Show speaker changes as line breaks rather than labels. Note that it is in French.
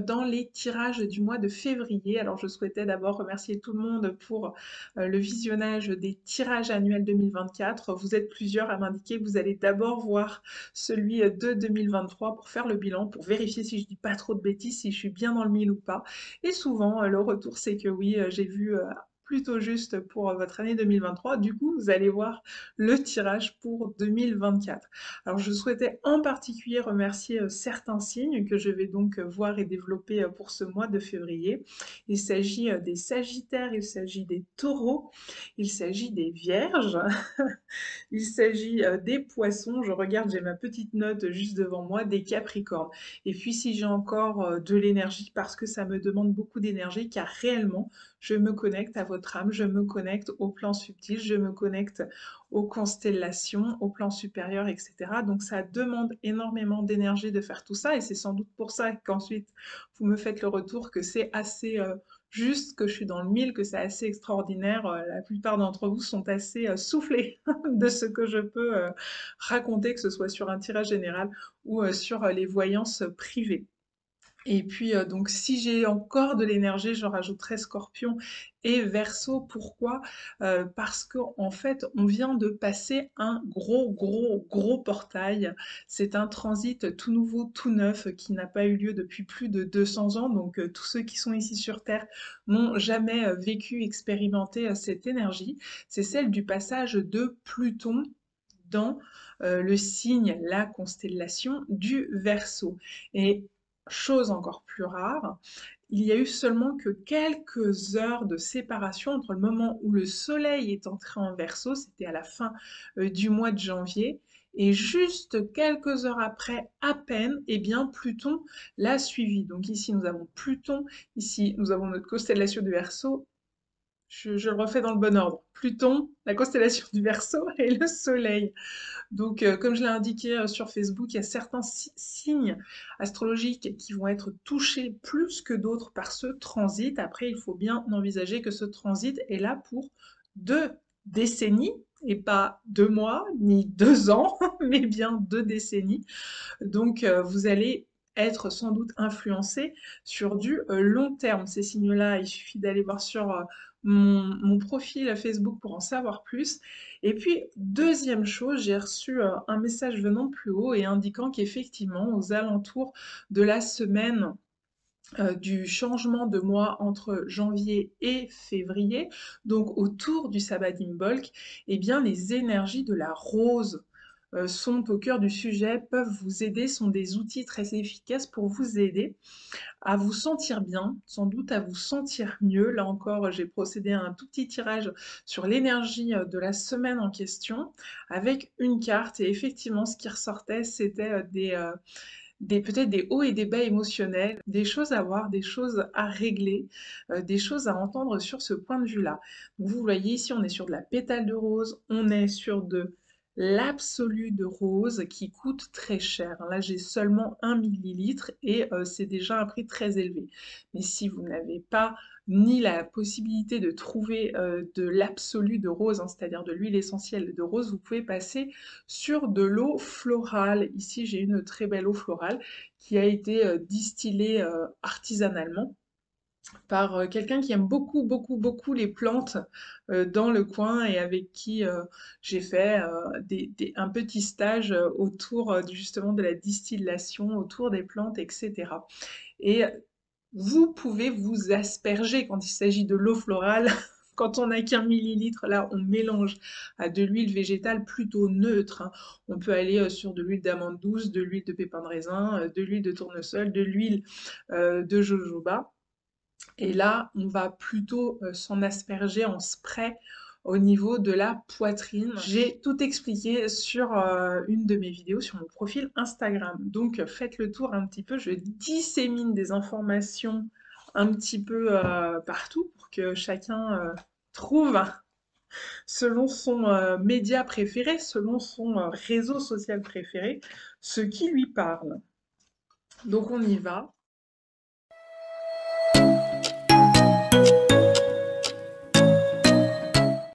dans les tirages du mois de février. Alors je souhaitais d'abord remercier tout le monde pour le visionnage des tirages annuels 2024. Vous êtes plusieurs à m'indiquer que vous allez d'abord voir celui de 2023 pour faire le bilan, pour vérifier si je dis pas trop de bêtises, si je suis bien dans le mille ou pas. Et souvent, le retour c'est que oui, j'ai vu plutôt juste pour votre année 2023. Du coup, vous allez voir le tirage pour 2024. Alors, je souhaitais en particulier remercier certains signes que je vais donc voir et développer pour ce mois de février. Il s'agit des Sagittaires, il s'agit des Taureaux, il s'agit des Vierges, il s'agit des Poissons. Je regarde, j'ai ma petite note juste devant moi, des Capricornes. Et puis, si j'ai encore de l'énergie, parce que ça me demande beaucoup d'énergie, car réellement, je me connecte à votre âme, je me connecte au plan subtil, je me connecte aux constellations, au plan supérieur, etc. Donc ça demande énormément d'énergie de faire tout ça et c'est sans doute pour ça qu'ensuite vous me faites le retour que c'est assez juste, que je suis dans le mille, que c'est assez extraordinaire. La plupart d'entre vous sont assez soufflés de ce que je peux raconter, que ce soit sur un tirage général ou sur les voyances privées. Et puis, donc si j'ai encore de l'énergie, je rajouterai Scorpion et Verseau. Pourquoi? Parce qu'en fait, on vient de passer un gros portail. C'est un transit tout nouveau, tout neuf, qui n'a pas eu lieu depuis plus de 200 ans. Donc, tous ceux qui sont ici sur Terre n'ont jamais vécu, expérimenté cette énergie. C'est celle du passage de Pluton dans le signe, la constellation du Verseau. Et chose encore plus rare, il y a eu seulement que quelques heures de séparation entre le moment où le Soleil est entré en Verseau, c'était à la fin du mois de janvier, et juste quelques heures après, à peine, eh bien Pluton l'a suivi. Donc ici nous avons Pluton, ici nous avons notre constellation du Verseau, je le refais dans le bon ordre. Pluton, la constellation du Verseau et le Soleil. Donc, comme je l'ai indiqué sur Facebook, il y a certains signes astrologiques qui vont être touchés plus que d'autres par ce transit. Après, il faut bien envisager que ce transit est là pour 2 décennies et pas 2 mois ni 2 ans, mais bien 2 décennies. Donc, vous allez être sans doute influencé sur du long terme. Ces signes-là, il suffit d'aller voir sur mon profil Facebook pour en savoir plus. Et puis, deuxième chose, j'ai reçu un message venant de plus haut et indiquant qu'effectivement, aux alentours de la semaine du changement de mois entre janvier et février, donc autour du sabbat d'Imbolc, eh bien les énergies de la rose sont au cœur du sujet, peuvent vous aider, sont des outils très efficaces pour vous aider à vous sentir bien, sans doute à vous sentir mieux. Là encore, j'ai procédé à un tout petit tirage sur l'énergie de la semaine en question avec une carte et effectivement ce qui ressortait c'était peut-être des hauts et des bas émotionnels, des choses à voir, des choses à régler, des choses à entendre sur ce point de vue-là. Donc vous voyez ici, on est sur de la pétale de rose, on est sur de l'absolu de rose qui coûte très cher. Là, j'ai seulement 1 millilitre et c'est déjà un prix très élevé. Mais si vous n'avez pas ni la possibilité de trouver de l'absolu de rose, hein, c'est-à-dire de l'huile essentielle de rose, vous pouvez passer sur de l'eau florale. Ici, j'ai une très belle eau florale qui a été distillée artisanalement par quelqu'un qui aime beaucoup les plantes dans le coin et avec qui j'ai fait un petit stage autour justement de la distillation, autour des plantes, etc. Et vous pouvez vous asperger quand il s'agit de l'eau florale. Quand on n'a qu'1 millilitre, là, on mélange à de l'huile végétale plutôt neutre, hein. On peut aller sur de l'huile d'amande douce, de l'huile de pépin de raisin, de l'huile de tournesol, de l'huile de jojoba. Et là, on va plutôt s'en asperger en spray au niveau de la poitrine. J'ai tout expliqué sur une de mes vidéos sur mon profil Instagram. Donc faites le tour un petit peu. Je dissémine des informations un petit peu partout pour que chacun trouve selon son média préféré, selon son réseau social préféré, ce qui lui parle. Donc on y va.